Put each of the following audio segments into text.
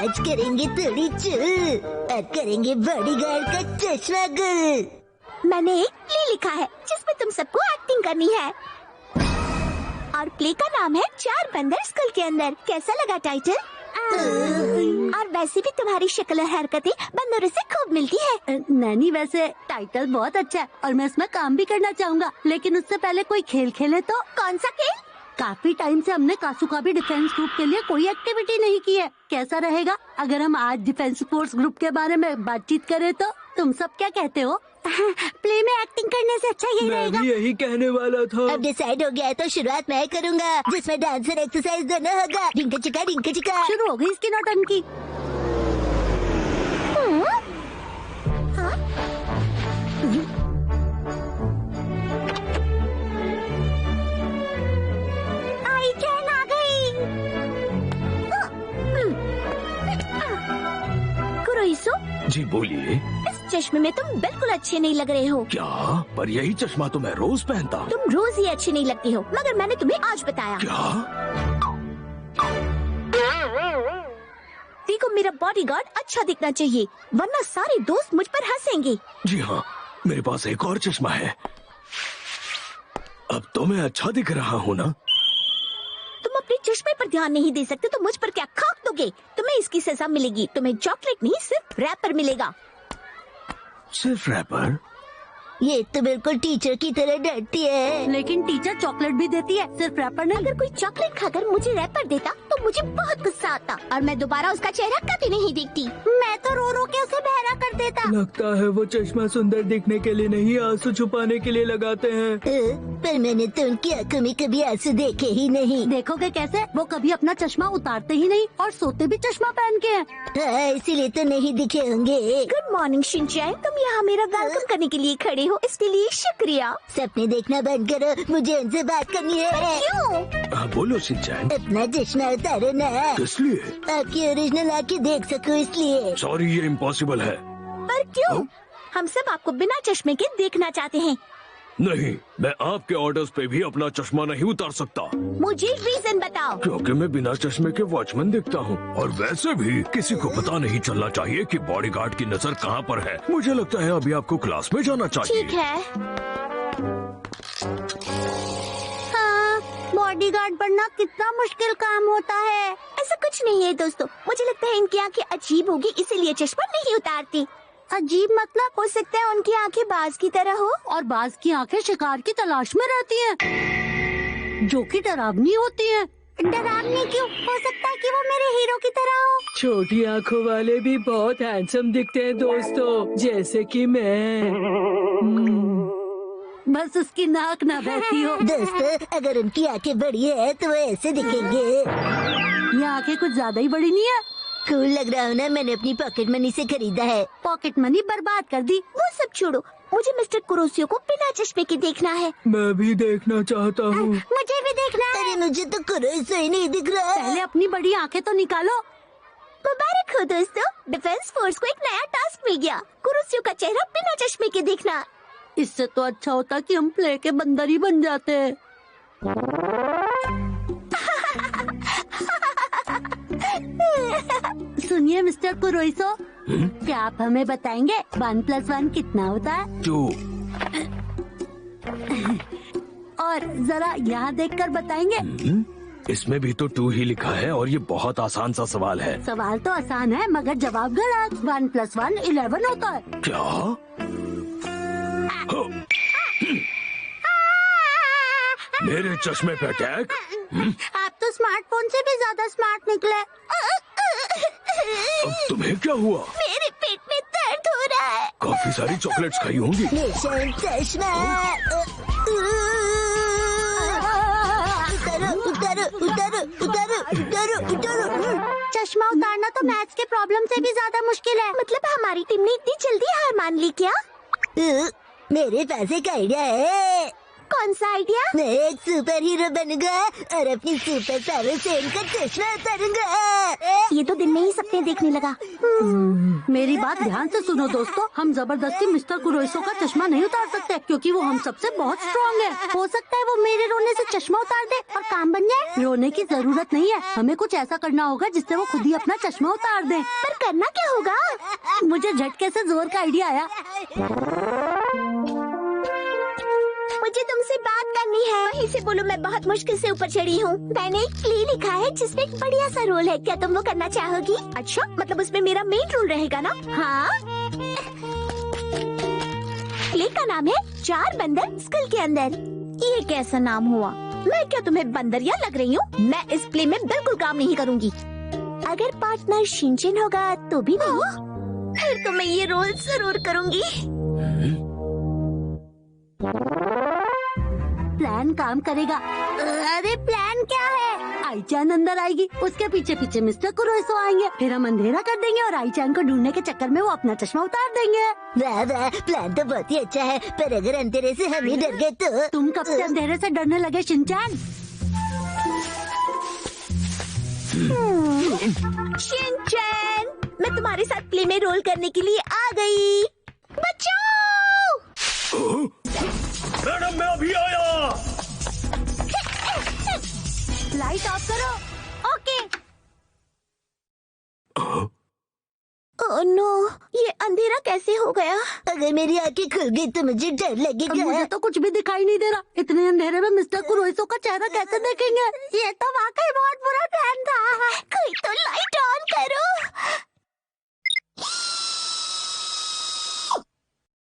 आज करेंगे थोड़ी चिल और करेंगे बॉडीगार्ड का चश्मा गुल। मैंने एक प्ले लिखा है जिसमें तुम सबको एक्टिंग करनी है और प्ले का नाम है 4 बंदर स्कूल के अंदर। कैसा लगा टाइटल? और वैसे भी तुम्हारी शक्ल और हरकतें बंदरों से खूब मिलती है। नैनी, वैसे टाइटल बहुत अच्छा है और मैं इसमें काम भी करना चाहूँगा, लेकिन उससे पहले कोई खेल खेले तो। कौन सा खेल? काफी टाइम से हमने कासुकाबी डिफेंस ग्रुप के लिए कोई एक्टिविटी नहीं की है। कैसा रहेगा अगर हम आज डिफेंस फोर्स ग्रुप के बारे में बातचीत करें तो? तुम सब क्या कहते हो? प्ले में एक्टिंग करने से अच्छा यही रहेगा। मैं भी यही कहने वाला था। अब डिसाइड हो गया है तो शुरुआत मैं करूँगा, जिसमें डांस और एक्सरसाइज दोनों होगा। डिंका चिका। शुरू हो गई इसकी नौटंकी। जी बोलिए। इस चश्मे में तुम बिल्कुल अच्छे नहीं लग रहे हो। क्या? पर यही चश्मा तो मैं रोज पहनता हूँ। तुम रोज ही अच्छे नहीं लगते हो, मगर मैंने तुम्हें आज बताया। क्या? देखो, मेरा बॉडीगार्ड अच्छा दिखना चाहिए, वरना सारे दोस्त मुझ पर हंसेंगे। जी हाँ, मेरे पास एक और चश्मा है। अब तो मैं अच्छा दिख रहा हूँ ना? तुम अपने चश्मे पर ध्यान नहीं दे सकते तो मुझ पर क्या खाक दोगे? तुम्हें इसकी सजा मिलेगी। तुम्हें चॉकलेट नहीं, सिर्फ रैपर मिलेगा। सिर्फ रैपर? ये तो बिल्कुल टीचर की तरह डरती है। लेकिन टीचर चॉकलेट भी देती है, सिर्फ रैपर नहीं। अगर कोई चॉकलेट खाकर मुझे रैपर देता तो मुझे बहुत गुस्सा आता और मैं दोबारा उसका चेहरा कभी नहीं देखती। मैं तो रो रो के उसे बहरा कर देता। लगता है वो चश्मा सुंदर दिखने के लिए नहीं, आंसू छुपाने के लिए लगाते हैं। पर मैंने तो उनकी आंखों में कभी आंसू देखे ही नहीं। देखोगे कैसे? वो कभी अपना चश्मा उतारते ही नहीं और सोते भी चश्मा पहन के हैं। हाँ, इसीलिए तो नहीं दिखे होंगे। गुड मॉर्निंग शिनचैन, तुम यहाँ मेरा वेलकम करने के लिए खड़े हो, इसके लिए शुक्रिया। सपने देखना बंद करो, मुझे उनसे बात करनी है। क्यों? हाँ बोलो शिनचैन। अपना चश्मा उतारो ना। किस लिए? आपकी ओरिजिनल आँखें देख सकूं इसलिए। सॉरी, ये इम्पॉसिबल है। पर क्यों? हम सब आपको बिना चश्मे के देखना चाहते हैं। नहीं, मैं आपके ऑर्डर्स पे भी अपना चश्मा नहीं उतार सकता। मुझे रीजन बताओ। क्योंकि मैं बिना चश्मे के वॉचमैन दिखता हूँ, और वैसे भी किसी को पता नहीं चलना चाहिए कि बॉडीगार्ड की नजर कहाँ पर है। मुझे लगता है अभी आपको क्लास में जाना चाहिए। ठीक है। हाँ, बॉडीगार्ड बनना कितना मुश्किल काम होता है। ऐसा कुछ नहीं है दोस्तों, मुझे लगता है इनकी आंखें अजीब होगी, इसीलिए चश्मा नहीं उतारती। अजीब मतलब? हो सकता है उनकी आंखें बाज की तरह हो, और बाज की आंखें शिकार की तलाश में रहती हैं, जो कि डरावनी होती हैं। डरावनी क्यों? हो सकता है कि वो मेरे हीरो की तरह हो। छोटी आंखों वाले भी बहुत हैंडसम दिखते हैं दोस्तों, जैसे कि मैं। बस उसकी नाक ना बहती हो। दोस्तों, अगर उनकी आंखें बड़ी है तो वो ऐसे दिखेंगे। ये आंखें कुछ ज्यादा ही बड़ी नहीं है? कूल लग रहा हूँ ना? मैंने अपनी पॉकेट मनी से खरीदा है। पॉकेट मनी बर्बाद कर दी। वो सब छोड़ो, मुझे मिस्टर कुरोसियो को बिना चश्मे के देखना है। मैं भी देखना चाहता हूँ। मुझे भी देखना है। अरे मुझे तो कुरोसियो ही नहीं दिख रहा। पहले अपनी बड़ी आंखें तो निकालो। मुबारक हो दोस्तों, डिफेंस फोर्स को एक नया टास्क मिल गया, कुरोसियो का चेहरा बिना चश्मे के देखना। इससे तो अच्छा होता कि हम प्ले के बंदर ही बन जाते। सुनिए मिस्टर कुरोइसो, क्या आप हमें बताएंगे 1+1 कितना होता है? 2। और जरा यहाँ देखकर बताएंगे। इसमें भी तो 2 ही लिखा है, और ये बहुत आसान सा सवाल है। सवाल तो आसान है मगर जवाब गलत। 1+1 11 होता है। क्या? मेरे चश्मे पे अटैक? आप तो स्मार्टफोन से भी ज्यादा स्मार्ट निकले। अब तुम्हें क्या हुआ? मेरे पेट में दर्द हो रहा है। काफी सारी चॉकलेट्स खाई होंगी। निशान चश्मा उतारो उतारो उतारो उतारो उतारो उतारो। चश्मा उतारना तो मैथ्स के प्रॉब्लम से भी ज्यादा मुश्किल है। मतलब हमारी टीम ने इतनी जल्दी हार मान ली क्या? मेरे पास एक आइडिया है। कौन सा आइडिया? मैं एक सुपर हीरो बनूंगा और अपनी सुपर पावर से इनका चश्मा उतारूंगा। ये तो दिन में ही सपने देखने लगा। मेरी बात ध्यान से सुनो दोस्तों, हम जबरदस्ती मिस्टर कुरोइसो का चश्मा नहीं उतार सकते क्योंकि वो हम सबसे बहुत स्ट्रॉन्ग है। हो सकता है वो मेरे रोने से चश्मा उतार दे और काम बन जाए। रोने की जरूरत नहीं है, हमें कुछ ऐसा करना होगा जिससे वो खुद ही अपना चश्मा उतार दे। पर करना क्या होगा? मुझे झटके से जोर का आइडिया आया। मुझे तुमसे बात करनी है। वहीं से बोलो, मैं बहुत मुश्किल से ऊपर चढ़ी हूँ। मैंने एक प्ले लिखा है जिसमें एक बढ़िया सा रोल है, क्या तुम वो करना चाहोगी? अच्छा, मतलब उसमें मेरा मेन रोल रहेगा ना? हाँ। प्ले का नाम है 4 बंदर स्कूल के अंदर। ये कैसा नाम हुआ? मैं क्या तुम्हें बंदरिया लग रही हूँ? मैं इस प्ले में बिल्कुल काम नहीं करूँगी। अगर पार्टनर शिनचैन होगा तो भी नहीं। फिर तो मैं ये रोल जरूर करूँगी। प्लान काम करेगा। अरे प्लान क्या है? आईचान अंदर आएगी, उसके पीछे पीछे मिस्टर कुरोइसो आएंगे, फिर हम अंधेरा कर देंगे और आईचान को ढूंढने के चक्कर में वो अपना चश्मा उतार देंगे। वाह वाह, प्लान तो बहुत ही अच्छा है, पर अगर अंधेरे से हम ही डर गए तो? तुम कब से अंधेरे से डरने लगे शिनचैन? शिनचैन, मैं तुम्हारे साथ प्ले में रोल करने के लिए आ गई। बचाओ! मैडम मैं अभी आया। लाइट ऑफ करो। ओके। ओह नो, ये अंधेरा कैसे हो गया? अगर मेरी आंखें खुल गई तो मुझे डर लगेगा। मुझे तो कुछ भी दिखाई नहीं दे रहा। इतने अंधेरे में मिस्टर कुरोइसो का चेहरा कैसे देखेंगे? ये तो वाकई बहुत बुरा प्लान था। कोई तो लाइट ऑन करो।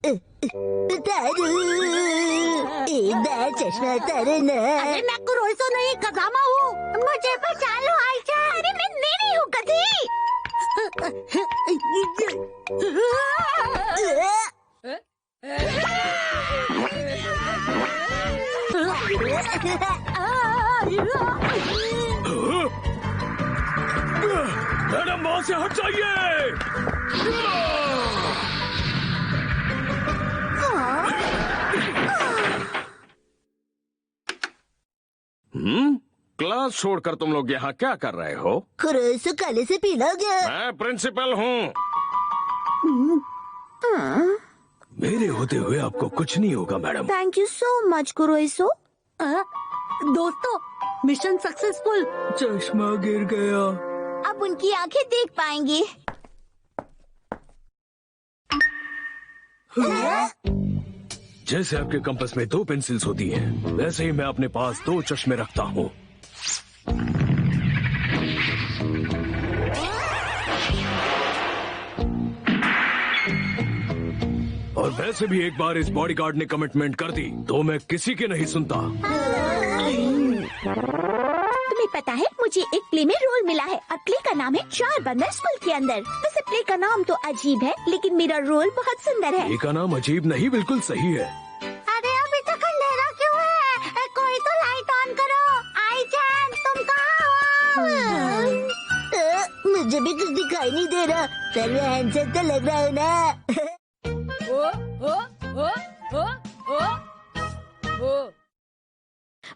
उतारू, एक बार चश्मा उतारो ना। अरे मैं कुरोइसो नहीं, कजामा हूँ। मुझे बचा लो आईचान। अरे मैं नहीं हूँ गधी। मैडम वहाँ से हट जाइए। क्लास छोड़कर तुम लोग यहाँ क्या कर रहे हो? कुरोइसो काले से पीला हो गया। मैं प्रिंसिपल हूँ। मेरे होते हुए आपको कुछ नहीं होगा madam. Thank you so much कुरोइसो। दोस्तों, मिशन सक्सेसफुल। चश्मा गिर गया। अब उनकी आंखें देख पाएंगी। जैसे आपके कंपास में 2 पेंसिल्स होती हैं, वैसे ही मैं अपने पास 2 चश्मे रखता हूँ। और वैसे भी एक बार इस बॉडीगार्ड ने कमिटमेंट कर दी तो मैं किसी की नहीं सुनता। तुम्हें पता है, मुझे एक प्ले में रोल मिला है और प्ले का नाम है 4 बंदर स्कूल के अंदर। वैसे प्ले का नाम तो अजीब है, लेकिन मेरा रोल बहुत सुंदर है। ये का नाम अजीब नहीं, बिल्कुल सही है। अरे अभी तक अंधेरा क्यों है? कोई तो लाइट ऑन करो। आईचान, तुम कहाँ हो? मुझे भी कुछ दिखाई नहीं दे रहा, पर मैं हैंडसम तो लग रहा हूँ ना।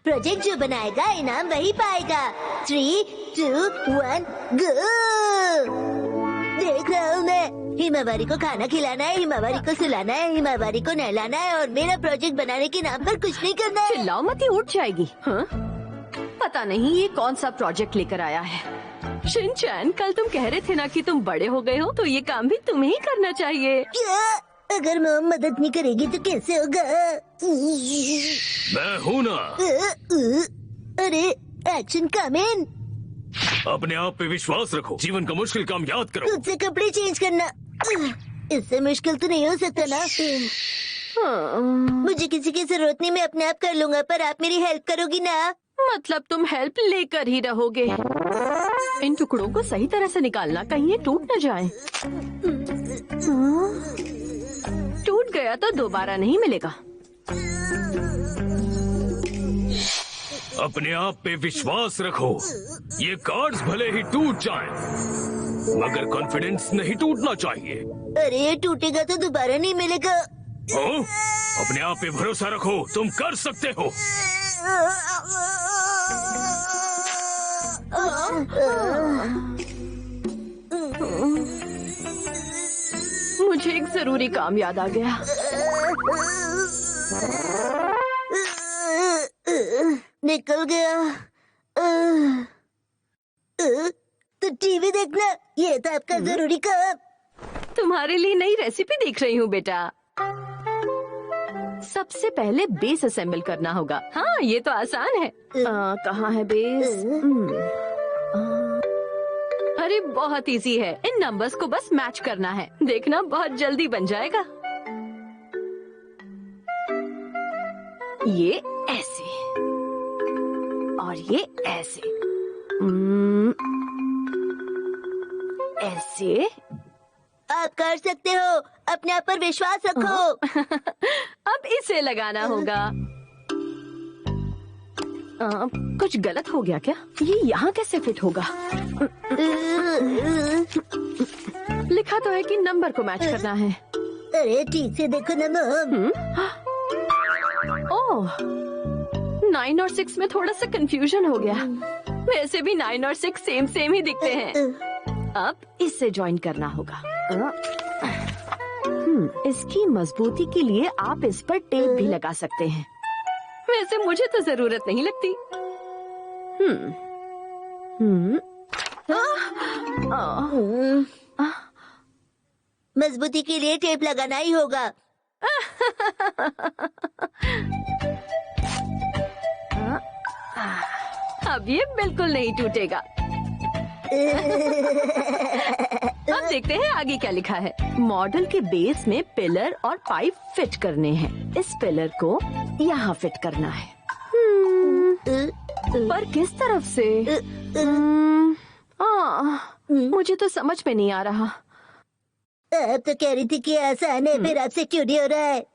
प्रोजेक्ट जो बनाएगा इनाम वही पाएगा। 3, 2, 1 गो। देख रहा हूँ मैं। हिमावारी को खाना खिलाना है, हिमावारी को सुलाना है, हिमावारी को नहलाना है और मेरा प्रोजेक्ट बनाने के नाम पर कुछ नहीं करना है। चिल्लाओ मत, ही उठ जाएगी। हाँ? पता नहीं ये कौन सा प्रोजेक्ट लेकर आया है। शिनचैन, कल तुम कह रहे थे ना कि तुम बड़े हो गए हो, तो ये काम भी तुम्हें ही करना चाहिए। क्या? अगर मॉम मदद नहीं करेगी तो कैसे होगा? मैं हूँ ना। अरे एक्शन कम इन। अपने आप पे विश्वास रखो, जीवन का मुश्किल काम याद करो। खुद से कपड़े चेंज करना, इससे मुश्किल तो नहीं हो सकता ना। मुझे किसी की जरूरत नहीं, मैं अपने आप कर लूंगा, पर आप मेरी हेल्प करोगी ना? मतलब तुम हेल्प लेकर ही रहोगे। इन टुकड़ों को सही तरह से निकालना, कहीं ये टूट न जाए। टूट गया तो दोबारा नहीं मिलेगा। अपने आप पे विश्वास रखो। ये कार्ड्स भले ही टूट जाएं, मगर कॉन्फिडेंस नहीं टूटना चाहिए। अरे ये टूटेगा तो दोबारा नहीं मिलेगा। हो? अपने आप पे भरोसा रखो, तुम कर सकते हो। मुझे एक जरूरी काम याद आ गया। निकल गया। तो टीवी देखना, ये था आपका जरूरी काम। तुम्हारे लिए नई रेसिपी देख रही हूँ बेटा। सबसे पहले बेस असेंबल करना होगा। हाँ, ये तो आसान है। कहाँ है बेस? अरे बहुत इजी है। इन नंबर्स को बस मैच करना है। देखना बहुत जल्दी बन जाएगा। ये ऐसे और ये ऐसे, ऐसे। आप कर सकते हो, अपने आप पर विश्वास रखो। अब इसे लगाना होगा। कुछ गलत हो गया क्या? ये यहाँ कैसे फिट होगा? लिखा तो है कि नंबर को मैच करना है। अरे ठीक से देखो ना मॉम। ओह, 9 और 6 में थोड़ा सा कंफ्यूजन हो गया। वैसे भी 9 और 6 सेम सेम ही दिखते हैं। अब इससे ज्वाइन करना होगा। इसकी मजबूती के लिए आप इस पर टेप भी लगा सकते हैं। वैसे मुझे तो जरूरत नहीं लगती। मजबूती के लिए टेप लगाना ही होगा। अब ये बिल्कुल नहीं टूटेगा। अब देखते हैं आगे क्या लिखा है। मॉडल के बेस में पिलर और पाइप फिट करने हैं। इस पिलर को यहाँ फिट करना है। पर किस तरफ से? मुझे तो समझ में नहीं आ रहा। आप तो कह रही थी कि आसान है, फिर आपसे क्यों नहीं हो रहा है?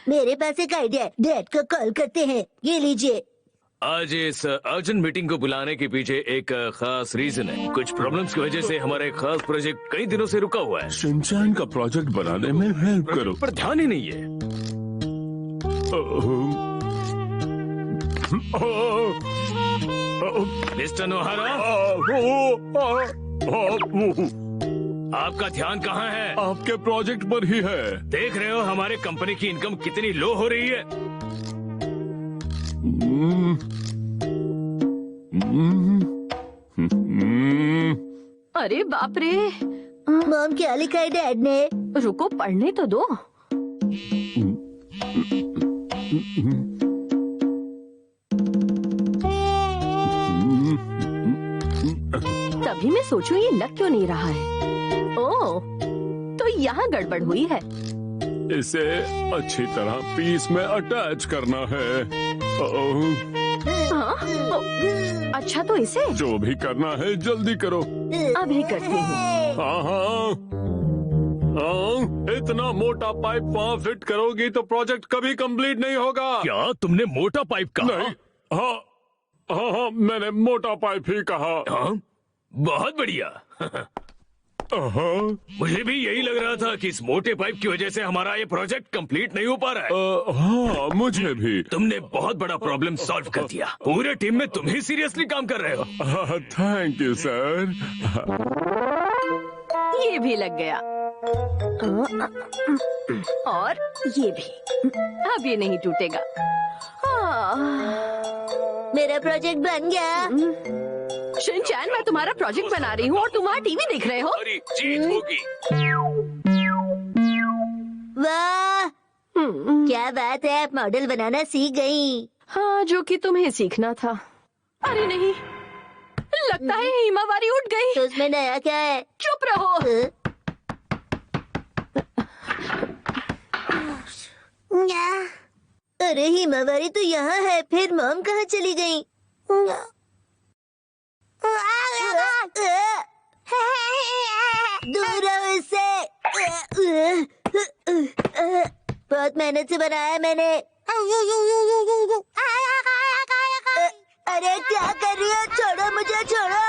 मेरे पास एक आइडिया है। डैड को कॉल करते हैं। ये लीजिए। आज इस अर्जेंट मीटिंग को बुलाने के पीछे एक खास रीजन है। कुछ प्रॉब्लम्स की वजह से हमारा एक खास प्रोजेक्ट कई दिनों से रुका हुआ है। शिनचैन का प्रोजेक्ट बनाने में हेल्प करो। पर ध्यान ही नहीं है। मिस्टर नोहारा, आपका ध्यान कहाँ है? आपके प्रोजेक्ट पर ही है। देख रहे हो हमारे कंपनी की इनकम कितनी लो हो रही है। अरे बाप रे। मॉम क्या लिखा है डैड ने? रुको, पढ़ने तो दो। तभी मैं सोचूं ये लग क्यों नहीं रहा है। ओह, तो यहाँ गड़बड़ हुई है। इसे अच्छी तरह पीस में अटैच करना है। हाँ? अच्छा, तो इसे जो भी करना है जल्दी करो। अभी करती हूँ। हाँ हाँ हाँ, इतना मोटा पाइप वहाँ फिट करोगी तो प्रोजेक्ट कभी कंप्लीट नहीं होगा। क्या तुमने मोटा पाइप कहा? नहीं, हाँ हाँ हाँ, मैंने मोटा पाइप ही कहा। हाँ, बहुत बढ़िया। मुझे भी यही लग रहा था कि इस मोटे पाइप की वजह से हमारा ये प्रोजेक्ट कंप्लीट नहीं हो पा रहा है। हाँ, मुझे भी। तुमने बहुत बड़ा प्रॉब्लम सॉल्व कर दिया। पूरे टीम में तुम ही सीरियसली काम कर रहे हो। Thank you sir. ये भी लग गया और ये भी। अब ये नहीं टूटेगा। मेरा प्रोजेक्ट बन गया। शिनचैन, मैं तुम्हारा प्रोजेक्ट बना रही हूँ और तुम वहाँ टीवी देख रहे हो। अरे जीत होगी। वाह, क्या बात है, आप मॉडल बनाना सीख गई। हाँ, जो कि तुम्हें सीखना था। अरे नहीं, लगता है हिमावारी उठ गई। तो उसमें नया क्या है? चुप रहो। अरे हिमावारी तो यहाँ है, फिर मॉम कहाँ चली गई? दूर रहो इससे। बहुत मेहनत से बनाया है मैंने। अरे क्या कर रही हो? छोड़ो मुझे, छोड़ो।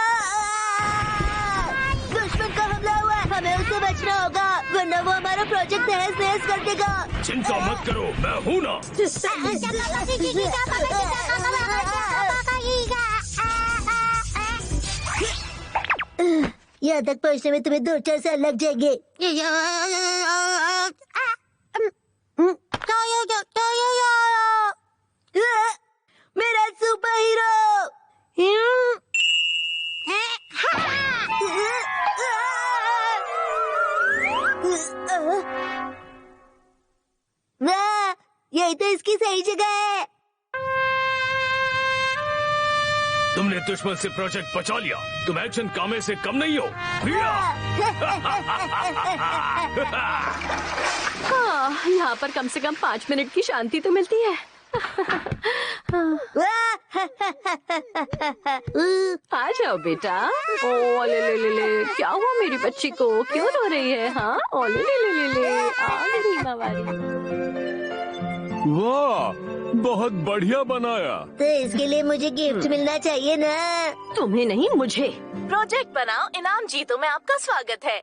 दुश्मन का हमला हुआ है, हमें उससे बचना होगा वरना वो हमारा हमारा प्रोजेक्ट तहस नहस कर देगा। चिंता मत करो, मैं हूँ ना। यहाँ तक पहुँचने में तुम्हें 2-4 साल लग जाएंगे। मेरा सुपर हीरो। वाह, यही तो इसकी सही जगह है। तुमने दुश्मन से प्रोजेक्ट बचा लिया। तुम एक्शन कामे से कम नहीं हो। हाँ, यहाँ पर कम से कम 5 मिनट की शांति तो मिलती है। आ जाओ बेटा। ओ ले ले ले ले, क्या हुआ मेरी बच्ची को? क्यों रो रही है? हाँ, ओ ले ले ले ले ले, आ मेरी हिमावारी। वाह, बहुत बढ़िया बनाया। तो इसके लिए मुझे गिफ्ट मिलना चाहिए ना। तुम्हें नहीं, मुझे। प्रोजेक्ट बनाओ, इनाम जीतो में आपका स्वागत है।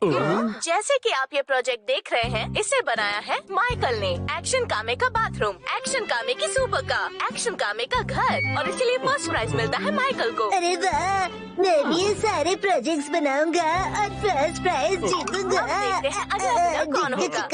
जैसे कि आप ये प्रोजेक्ट देख रहे हैं, इसे बनाया है माइकल ने। एक्शन कामे का बाथरूम, एक्शन कामे की सुपर कार, एक्शन कामे का घर, और इसके लिए फर्स्ट प्राइज मिलता है माइकल को। अरे वाह, मैं भी ये सारे प्रोजेक्ट्स बनाऊंगा और फर्स्ट प्राइज जीतूंगा। अब देखते हैं अगला विनर कौन होगा।